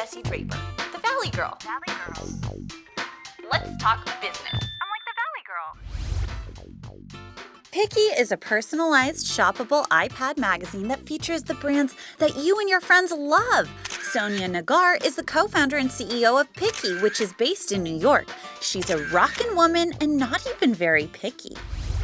Jessie Draper, the Valley Girl. Let's talk business. I'm like the Valley Girl. Pickie is a personalized, shoppable iPad magazine that features the brands that you and your friends love. Sonia Nagar is the co-founder and CEO of Pickie, which is based in New York. She's a rockin' woman and not even very picky.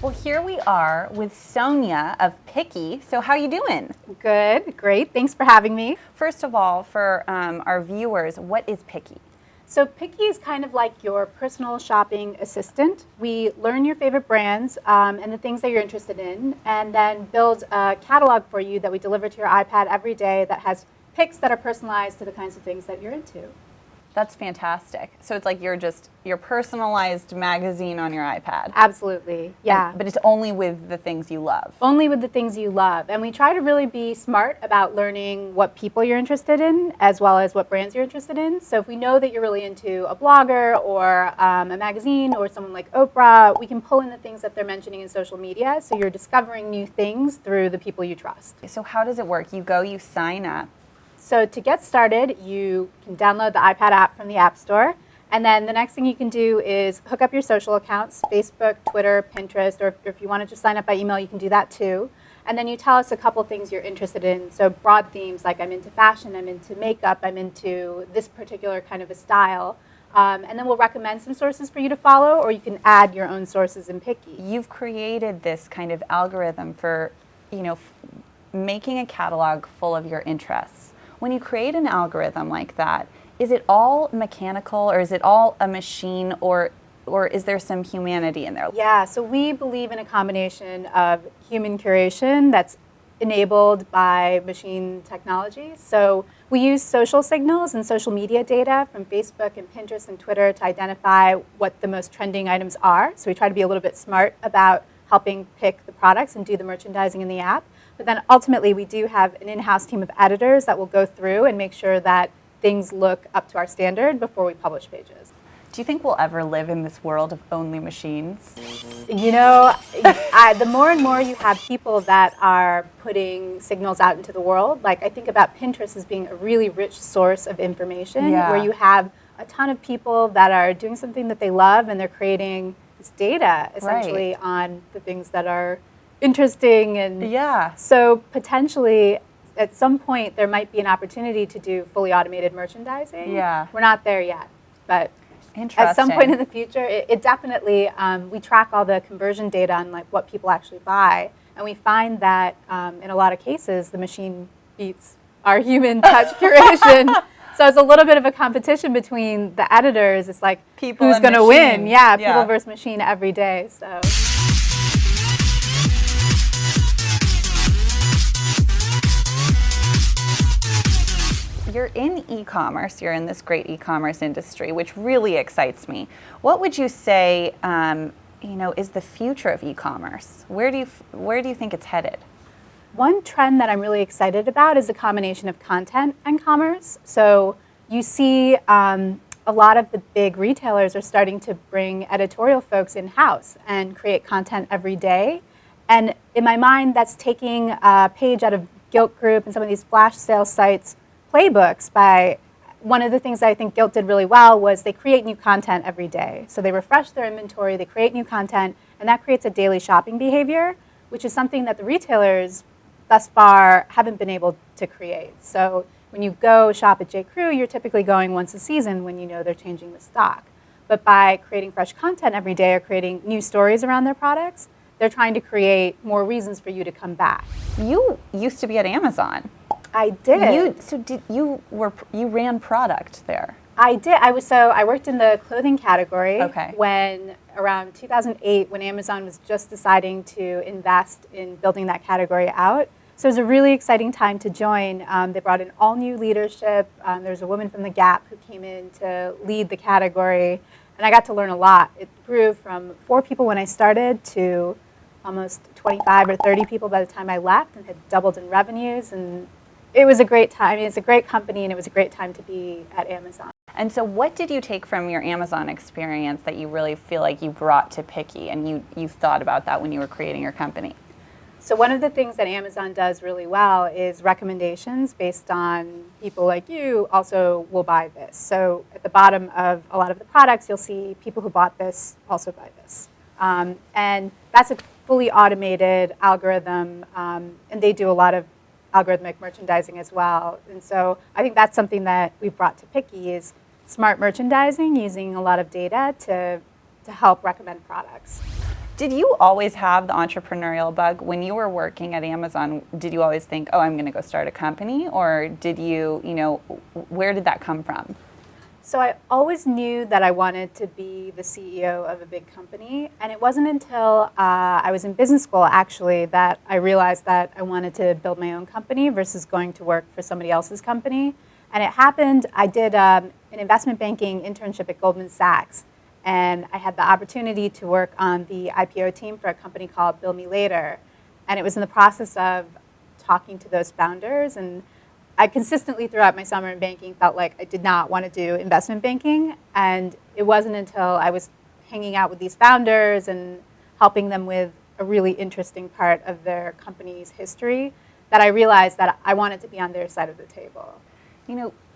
Well, here we are with Sonia of Pickie. So how you doing? Good, great. Thanks for having me. First of all, for our viewers, what is Pickie? So Pickie is kind of like your personal shopping assistant. We learn your favorite brands and the things that you're interested in, and then build a catalog for you that we deliver to your iPad every day that has picks that are personalized to the kinds of things that you're into. That's fantastic. So it's like your personalized magazine on your iPad. Absolutely, yeah. But it's only with the things you love. Only with the things you love. And we try to really be smart about learning what people you're interested in as well as what brands you're interested in. So if we know that you're really into a blogger or a magazine or someone like Oprah, we can pull in the things that they're mentioning in social media. So you're discovering new things through the people you trust. So how does it work? You sign up. So to get started, you can download the iPad app from the App Store. And then the next thing you can do is hook up your social accounts, Facebook, Twitter, Pinterest, or if you want to just sign up by email, you can do that too. And then you tell us a couple things you're interested in. So broad themes like I'm into fashion, I'm into makeup, I'm into this particular kind of a style. And then we'll recommend some sources for you to follow, or you can add your own sources in Pickie. You've created this kind of algorithm for, making a catalog full of your interests. When you create an algorithm like that, is it all mechanical or is it all a machine or is there some humanity in there? Yeah, so we believe in a combination of human curation that's enabled by machine technology. So we use social signals and social media data from Facebook and Pinterest and Twitter to identify what the most trending items are. So we try to be a little bit smart about helping pick the products and do the merchandising in the app. But then ultimately, we do have an in-house team of editors that will go through and make sure that things look up to our standard before we publish pages. Do you think we'll ever live in this world of only machines? The more and more you have people that are putting signals out into the world, like I think about Pinterest as being a really rich source of information where you have a ton of people that are doing something that they love and they're creating this data essentially on the things that are interesting. And so potentially at some point there might be an opportunity to do fully automated merchandising. We're not there yet, but at some point in the future it definitely we track all the conversion data on like what people actually buy, and we find that in a lot of cases the machine beats our human touch curation. So it's a little bit of a competition between the editors. It's like people who's going to win? People versus machine every day. So you're in e-commerce, you're in this great e-commerce industry, which really excites me. What would you say, is the future of e-commerce? Where do you think it's headed? One trend that I'm really excited about is the combination of content and commerce. So you see a lot of the big retailers are starting to bring editorial folks in-house and create content every day. And in my mind, that's taking a page out of Gilt Group and some of these flash sale sites playbooks. By one of the things that I think Gilt did really well was they create new content every day. So they refresh their inventory, they create new content, and that creates a daily shopping behavior, which is something that the retailers thus far haven't been able to create. So when you go shop at J.Crew, you're typically going once a season when you know they're changing the stock. But by creating fresh content every day or creating new stories around their products, they're trying to create more reasons for you to come back. You used to be at Amazon. I did. You ran product there. I did. I worked in the clothing category when around 2008, when Amazon was just deciding to invest in building that category out. So it was a really exciting time to join. They brought in all new leadership. There was a woman from the Gap who came in to lead the category, and I got to learn a lot. It grew from 4 people when I started to almost 25 or 30 people by the time I left, and had doubled in revenues. And it was a great time. It's a great company, and it was a great time to be at Amazon. And so what did you take from your Amazon experience that you really feel like you brought to Pickie, and you thought about that when you were creating your company? So one of the things that Amazon does really well is recommendations based on people like you also will buy this. So at the bottom of a lot of the products, you'll see people who bought this also buy this. And that's a fully automated algorithm, and they do a lot of algorithmic merchandising as well. And so I think that's something that we've brought to Pickie is smart merchandising using a lot of data to help recommend products. Did you always have the entrepreneurial bug? When you were working at Amazon, did you always think, oh, I'm going to go start a company? Or did you, where did that come from? So I always knew that I wanted to be the CEO of a big company. And it wasn't until I was in business school, actually, that I realized that I wanted to build my own company versus going to work for somebody else's company. And it happened, I did an investment banking internship at Goldman Sachs. And I had the opportunity to work on the IPO team for a company called Bill Me Later. And it was in the process of talking to those founders. And I consistently throughout my summer in banking felt like I did not want to do investment banking. And it wasn't until I was hanging out with these founders and helping them with a really interesting part of their company's history that I realized that I wanted to be on their side of the table.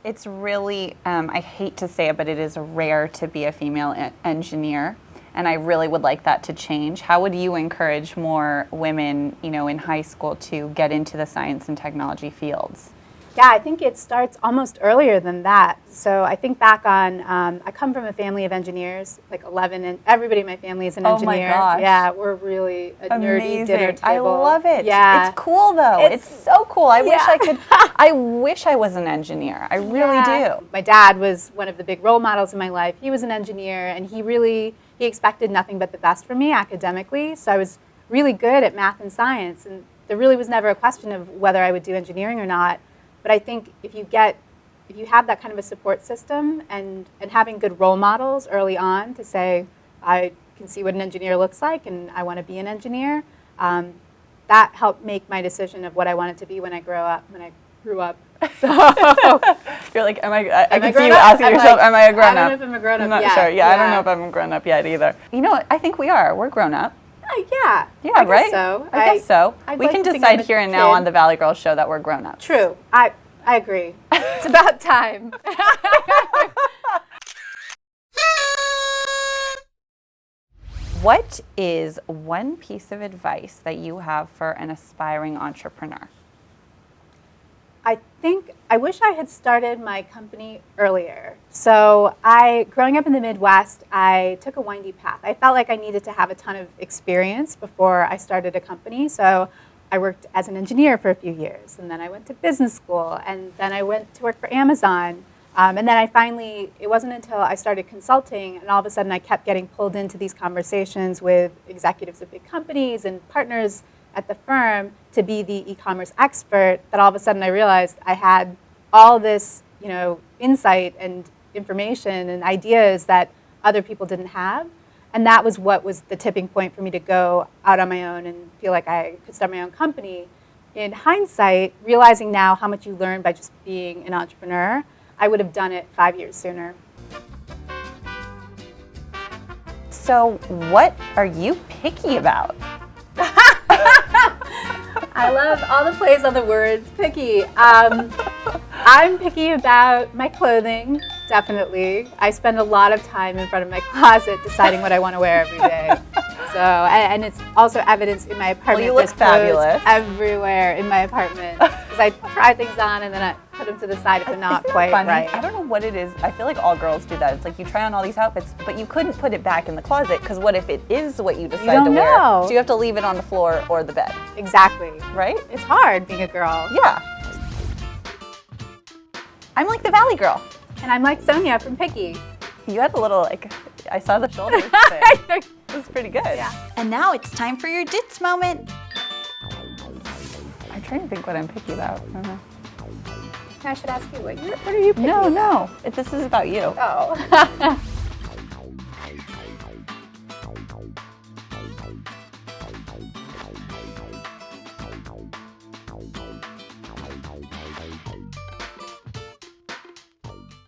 It's really, I hate to say it, but it is rare to be a female engineer, and I really would like that to change. How would you encourage more women, in high school to get into the science and technology fields? Yeah, I think it starts almost earlier than that. So I think back on, I come from a family of engineers, like 11, and everybody in my family is an engineer. Oh my gosh. Yeah, we're really a nerdy dinner table. I love it. Yeah. It's cool though. It's so cool. I wish I could, I wish I was an engineer. I really do. My dad was one of the big role models in my life. He was an engineer, and he expected nothing but the best from me academically. So I was really good at math and science, and there really was never a question of whether I would do engineering or not. But I think if you have that kind of a support system and having good role models early on to say, I can see what an engineer looks like and I want to be an engineer, that helped make my decision of what I wanted to be when I grew up. So you're like, I can see you asking yourself, am I a grown-up? I don't know if I'm a grown-up yet. I'm not sure. Yeah, I don't know if I'm a grown-up yet either. I think we are. We're grown-up. Yeah, I right? I guess so. We can decide here and now on the Valley Girls show that we're grown-ups. True. I agree. It's about time. What is one piece of advice that you have for an aspiring entrepreneur? I wish I had started my company earlier. So growing up in the Midwest, I took a windy path. I felt like I needed to have a ton of experience before I started a company. So I worked as an engineer for a few years, and then I went to business school, and then I went to work for Amazon. And then it wasn't until I started consulting, and all of a sudden I kept getting pulled into these conversations with executives of big companies and partners at the firm to be the e-commerce expert, that all of a sudden I realized I had all this, insight and information and ideas that other people didn't have. And that was what was the tipping point for me to go out on my own and feel like I could start my own company. In hindsight, realizing now how much you learn by just being an entrepreneur, I would have done it 5 years sooner. So what are you picky about? I love all the plays on the words picky. I'm picky about my clothing, definitely. I spend a lot of time in front of my closet deciding what I want to wear every day. So, and it's also evidenced in my apartment. Well, you look fabulous. Everywhere in my apartment. Because I try things on and then I put them to the side if they're not quite funny? right. I don't know what it is. I feel like all girls do that. It's like you try on all these outfits, but you couldn't put it back in the closet because what if it is what you decide to wear? So you have to leave it on the floor or the bed. Exactly. Right? It's hard being a girl. Yeah. I'm like the Valley Girl. And I'm like Sonia from Pickie. You had a little, I saw the shoulders thing. It was pretty good. Yeah. And now it's time for your Dits moment. I'm trying to think what I'm picky about. I should ask you, what are you picky about? No. This is about you. Oh.